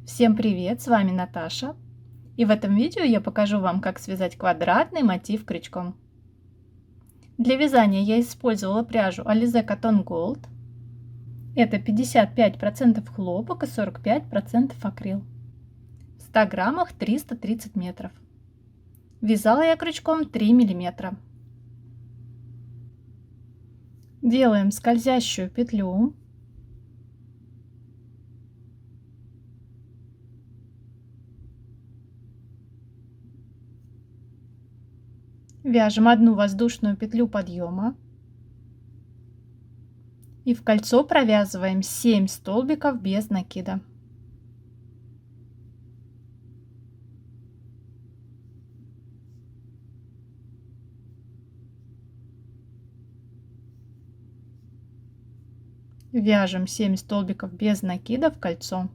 Всем привет, с вами Наташа. И в этом видео я покажу вам, как связать квадратный мотив крючком. Для вязания я использовала пряжу Alize Cotton Gold. Это 55% хлопок и 45% акрил. В 100 граммах 330 метров. Вязала я крючком 3 миллиметра. Делаем скользящую петлю. Вяжем одну воздушную петлю подъема. И в кольцо провязываем 7 столбиков без накида. Вяжем 7 столбиков без накида в кольцо.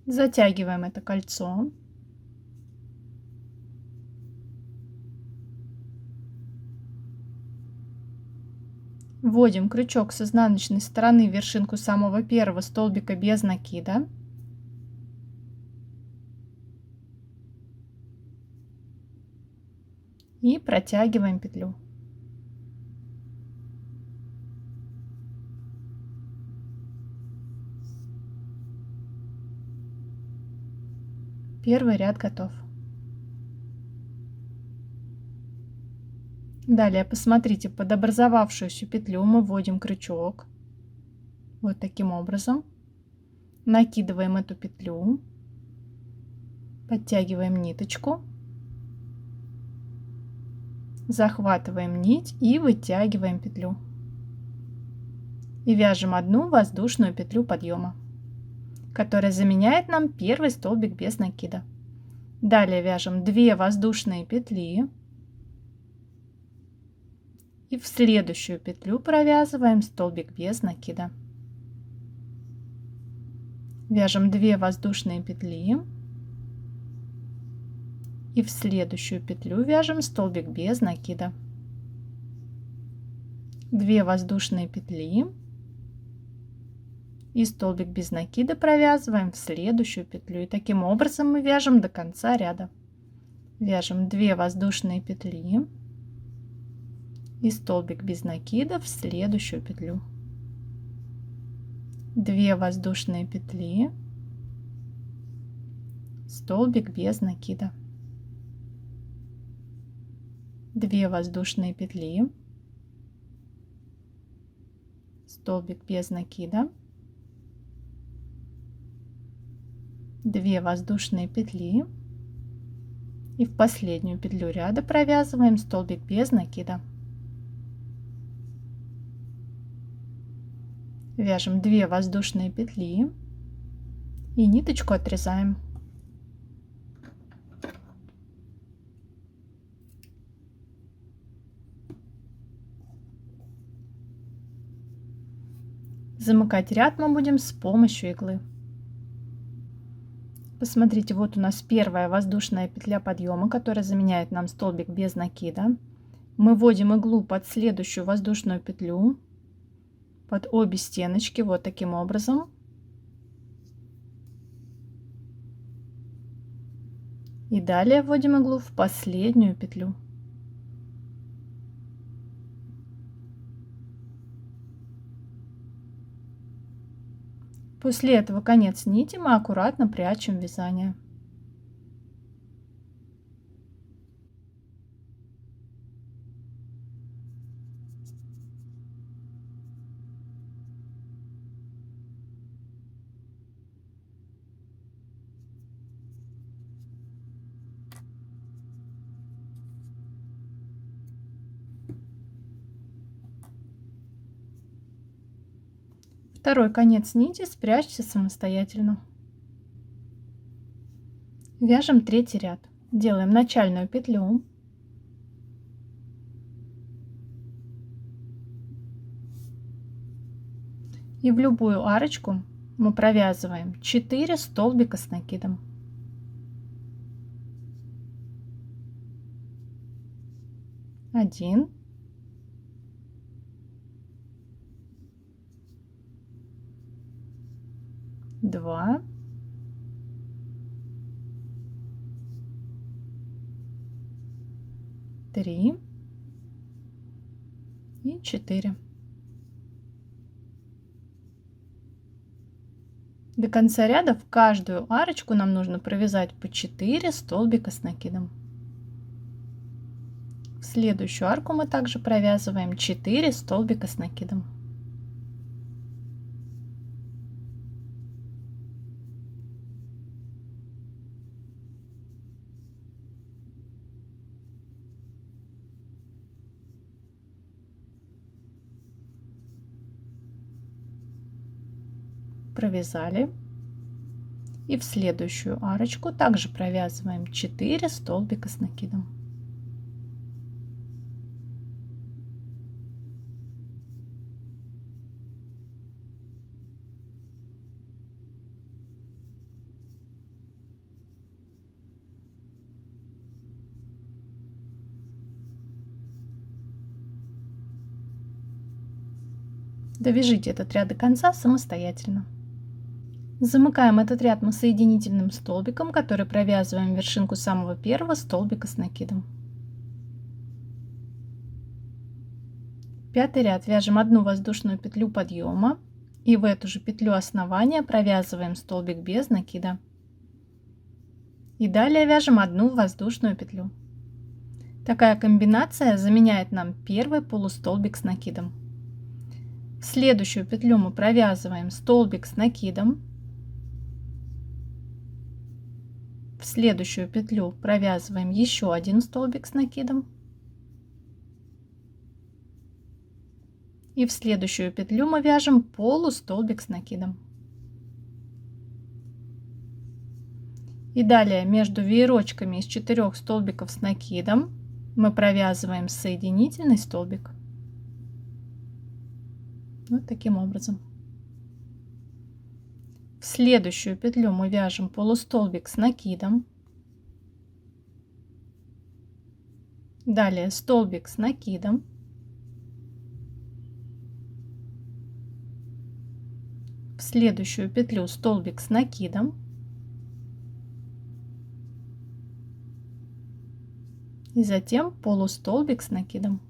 Затягиваем это кольцо. Вводим крючок с изнаночной стороны в вершинку самого первого столбика без накида. И протягиваем петлю. Первый ряд готов. Далее посмотрите, под образовавшуюся петлю мы вводим крючок. Вот таким образом. Накидываем эту петлю. Подтягиваем ниточку. Захватываем нить и вытягиваем петлю. И вяжем одну воздушную петлю подъема, которая заменяет нам первый столбик без накида. Далее вяжем 2 воздушные петли. И в следующую петлю провязываем столбик без накида. Вяжем 2 воздушные петли. И в следующую петлю вяжем столбик без накида. 2 воздушные петли. И столбик без накида провязываем в следующую петлю. И таким образом мы вяжем до конца ряда. Вяжем 2 воздушные петли. И столбик без накида в следующую петлю. 2 воздушные петли. Столбик без накида. 2 воздушные петли. Столбик без накида. 2 воздушные петли. И в последнюю петлю ряда провязываем столбик без накида. Вяжем 2 воздушные петли и ниточку отрезаем. Замыкать ряд мы будем с помощью иглы. Посмотрите, вот у нас первая воздушная петля подъема, которая заменяет нам столбик без накида. Мы вводим иглу под следующую воздушную петлю, под обе стеночки, вот таким образом. И далее вводим иглу в последнюю петлю. После этого конец нити мы аккуратно прячем вязание. Второй конец нити спрячьте самостоятельно. Вяжем третий ряд. Делаем начальную петлю. И в любую арочку мы провязываем 4 столбика с накидом. 1, 2, 3 и 4. До конца ряда в каждую арочку нам нужно провязать по 4 столбика с накидом. В следующую арку мы также провязываем 4 столбика с накидом. Провязали. И в следующую арочку также провязываем 4 столбика с накидом. Довяжите этот ряд до конца самостоятельно. Замыкаем этот ряд мы соединительным столбиком, который провязываем вершинку самого первого столбика с накидом. Пятый ряд вяжем одну воздушную петлю подъема и в эту же петлю основания провязываем столбик без накида. И далее вяжем одну воздушную петлю. Такая комбинация заменяет нам первый полустолбик с накидом. В следующую петлю мы провязываем столбик с накидом. В следующую петлю провязываем еще один столбик с накидом. И в следующую петлю мы вяжем полустолбик с накидом. И далее между веерочками из 4 столбиков с накидом мы провязываем соединительный столбик. Вот таким образом. В следующую петлю мы вяжем полустолбик с накидом. Далее столбик с накидом. В следующую петлю столбик с накидом. И затем полустолбик с накидом.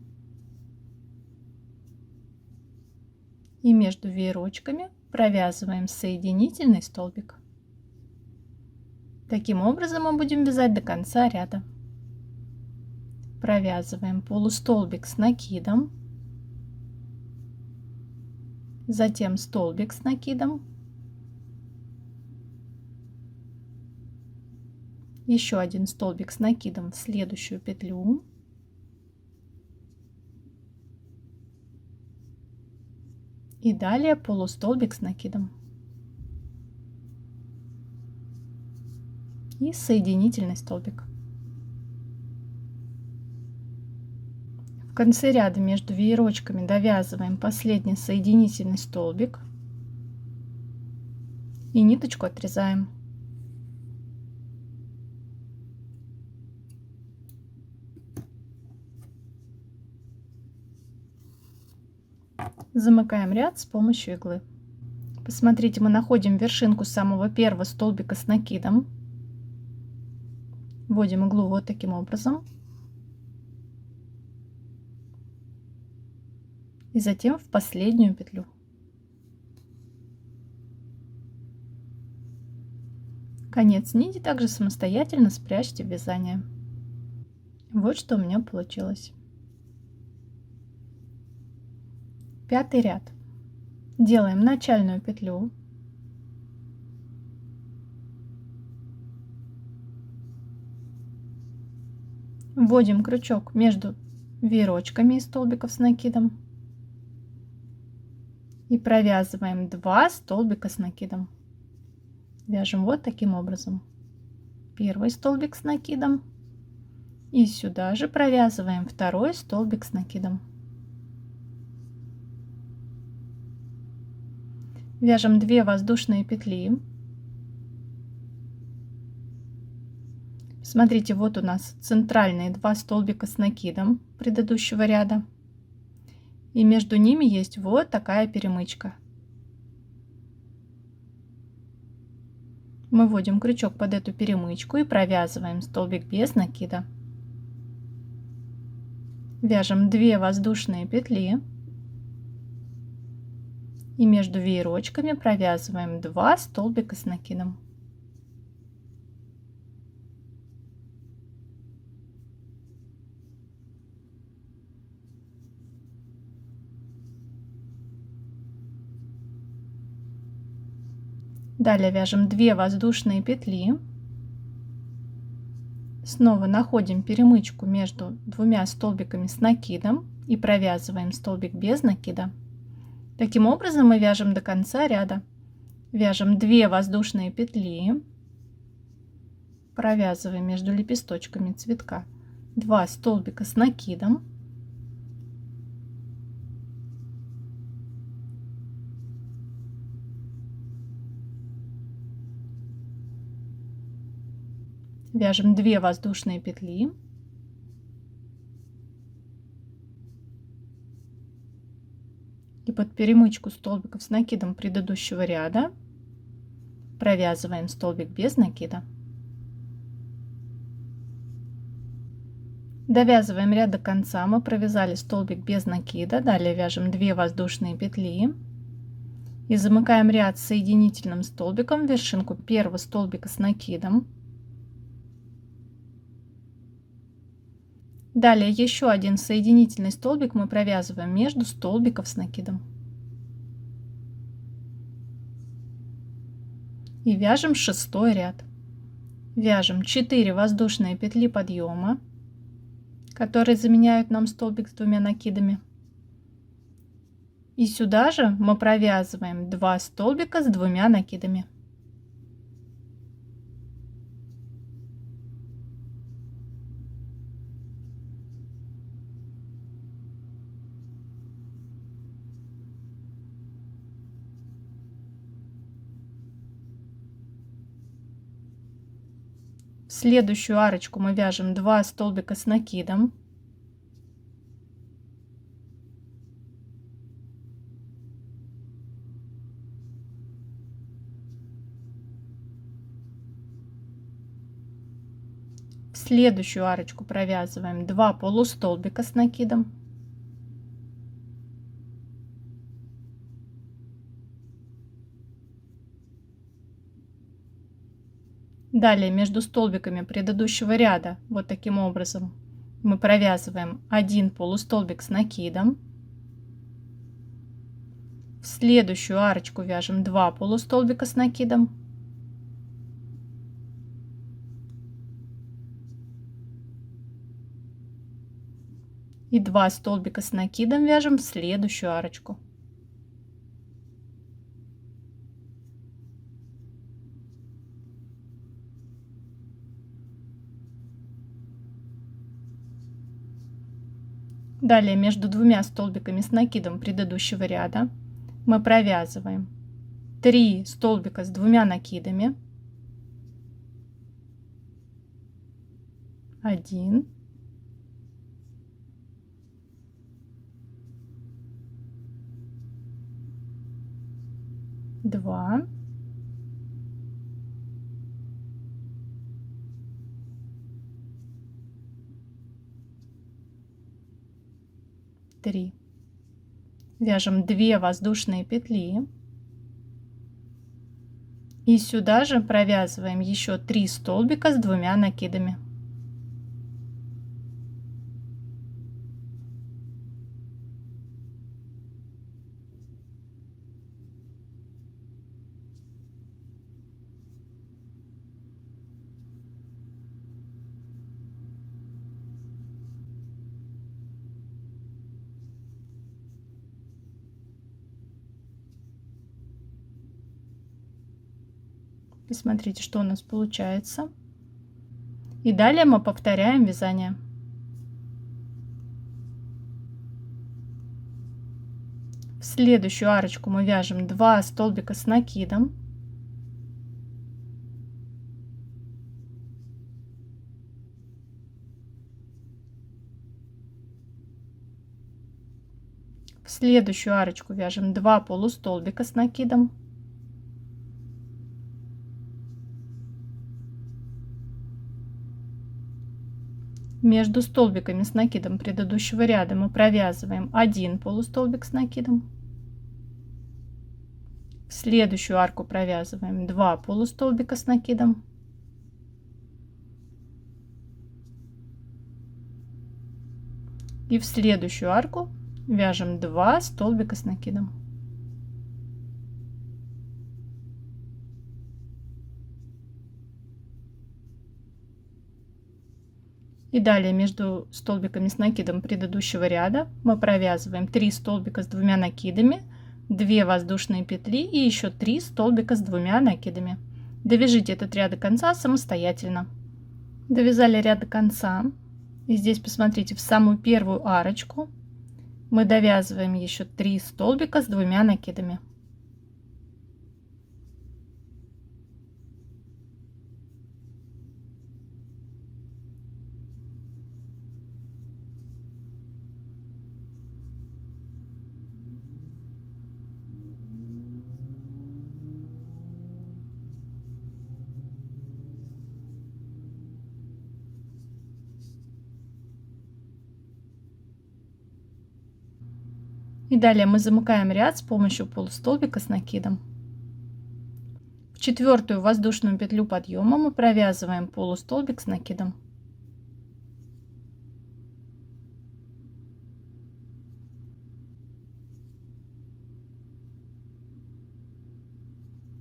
И между веерочками провязываем соединительный столбик. Таким образом мы будем вязать до конца ряда. Провязываем полустолбик с накидом, затем столбик с накидом, еще один столбик с накидом в следующую петлю. И далее полустолбик с накидом. И соединительный столбик. В конце ряда между веерочками довязываем последний соединительный столбик. И ниточку отрезаем. Замыкаем ряд с помощью иглы. Посмотрите, мы находим вершинку самого первого столбика с накидом. Вводим иглу вот таким образом. И затем в последнюю петлю. Конец нити также самостоятельно спрячьте в вязание. Вот что у меня получилось. Пятый ряд. Делаем начальную петлю. Вводим крючок между веерочками из столбиков с накидом. И провязываем 2 столбика с накидом. Вяжем вот таким образом. Первый столбик с накидом. И сюда же провязываем второй столбик с накидом. Вяжем 2 воздушные петли. Смотрите, вот у нас центральные 2 столбика с накидом предыдущего ряда. И между ними есть вот такая перемычка. Мы вводим крючок под эту перемычку и провязываем столбик без накида. Вяжем 2 воздушные петли. И между веерочками провязываем 2 столбика с накидом. Далее вяжем 2 воздушные петли. Снова находим перемычку между 2 столбиками с накидом и провязываем столбик без накида. Таким образом мы вяжем до конца ряда. Вяжем 2 воздушные петли, провязываем между лепесточками цветка 2 столбика с накидом. Вяжем 2 воздушные петли. И под перемычку столбиков с накидом предыдущего ряда провязываем столбик без накида. Довязываем ряд до конца. Мы провязали столбик без накида. Далее вяжем 2 воздушные петли. И замыкаем ряд соединительным столбиком в вершинку первого столбика с накидом. Далее еще один соединительный столбик мы провязываем между столбиков с накидом. И вяжем 6-й ряд. Вяжем 4 воздушные петли подъема, которые заменяют нам столбик с 2 накидами. И сюда же мы провязываем 2 столбика с 2 накидами. В следующую арочку мы вяжем 2 столбика с накидом. В следующую арочку провязываем 2 полустолбика с накидом. Далее между столбиками предыдущего ряда вот таким образом мы провязываем 1 полустолбик с накидом. В следующую арочку вяжем 2 полустолбика с накидом. И 2 столбика с накидом вяжем в следующую арочку. Далее между 2 столбиками с накидом предыдущего ряда мы провязываем 3 столбика с 2 накидами. 1, 2, 3. Вяжем 2 воздушные петли. И сюда же провязываем еще 3 столбика с 2 накидами. И смотрите, что у нас получается. И далее мы повторяем вязание. В следующую арочку мы вяжем 2 столбика с накидом. В следующую арочку вяжем 2 полустолбика с накидом. Между столбиками с накидом предыдущего ряда мы провязываем 1 полустолбик с накидом. В следующую арку провязываем 2 полустолбика с накидом. И в следующую арку вяжем 2 столбика с накидом. И далее между столбиками с накидом предыдущего ряда мы провязываем 3 столбика с 2 накидами, 2 воздушные петли и еще 3 столбика с 2 накидами. Довяжите этот ряд до конца самостоятельно. Довязали ряд до конца. И здесь посмотрите, в самую первую арочку мы довязываем еще 3 столбика с 2 накидами. И далее мы замыкаем ряд с помощью полустолбика с накидом. В четвертую воздушную петлю подъема мы провязываем полустолбик с накидом.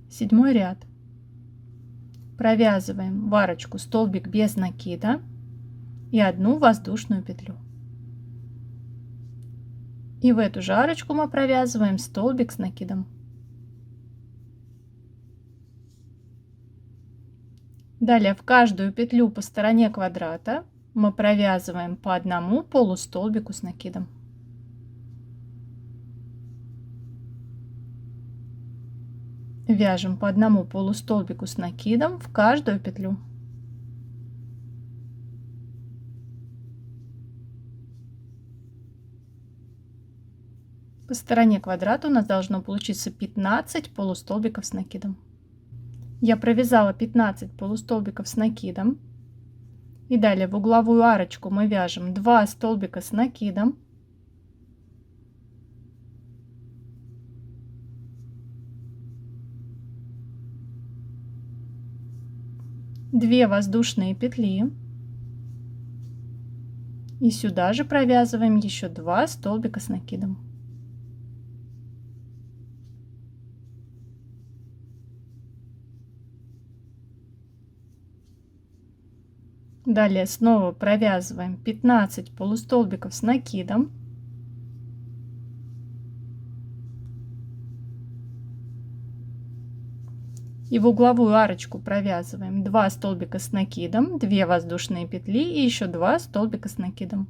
Седьмой ряд. Провязываем в арочку столбик без накида и 1 воздушную петлю. И в эту же арочку мы провязываем столбик с накидом. Далее в каждую петлю по стороне квадрата мы провязываем по 1 полустолбику с накидом. Вяжем по 1 полустолбику с накидом в каждую петлю. По стороне квадрата у нас должно получиться 15 полустолбиков с накидом. Я провязала 15 полустолбиков с накидом. И далее в угловую арочку мы вяжем 2 столбика с накидом. Две воздушные петли. И сюда же провязываем еще 2 столбика с накидом. Далее снова провязываем 15 полустолбиков с накидом. И в угловую арочку провязываем 2 столбика с накидом, 2 воздушные петли и еще 2 столбика с накидом.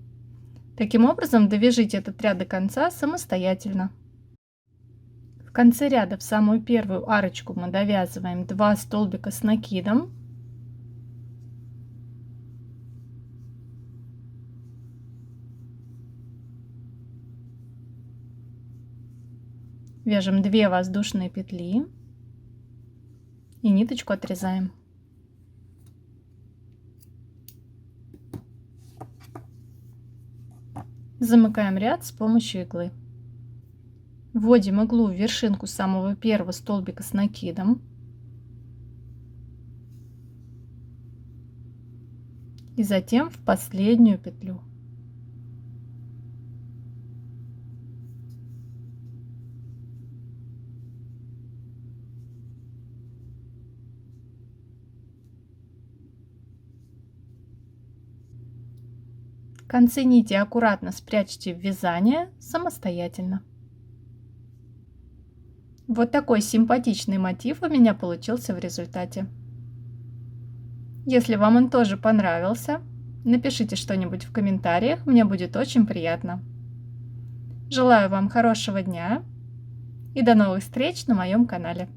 Таким образом довяжите этот ряд до конца самостоятельно. В конце ряда в самую первую арочку мы довязываем 2 столбика с накидом. Вяжем 2 воздушные петли и ниточку отрезаем. Замыкаем ряд с помощью иглы. Вводим иглу в вершинку самого первого столбика с накидом. И затем в последнюю петлю. Концы нити аккуратно спрячьте в вязание самостоятельно. Вот такой симпатичный мотив у меня получился в результате. Если вам он тоже понравился, напишите что-нибудь в комментариях, мне будет очень приятно. Желаю вам хорошего дня И до новых встреч на моем канале.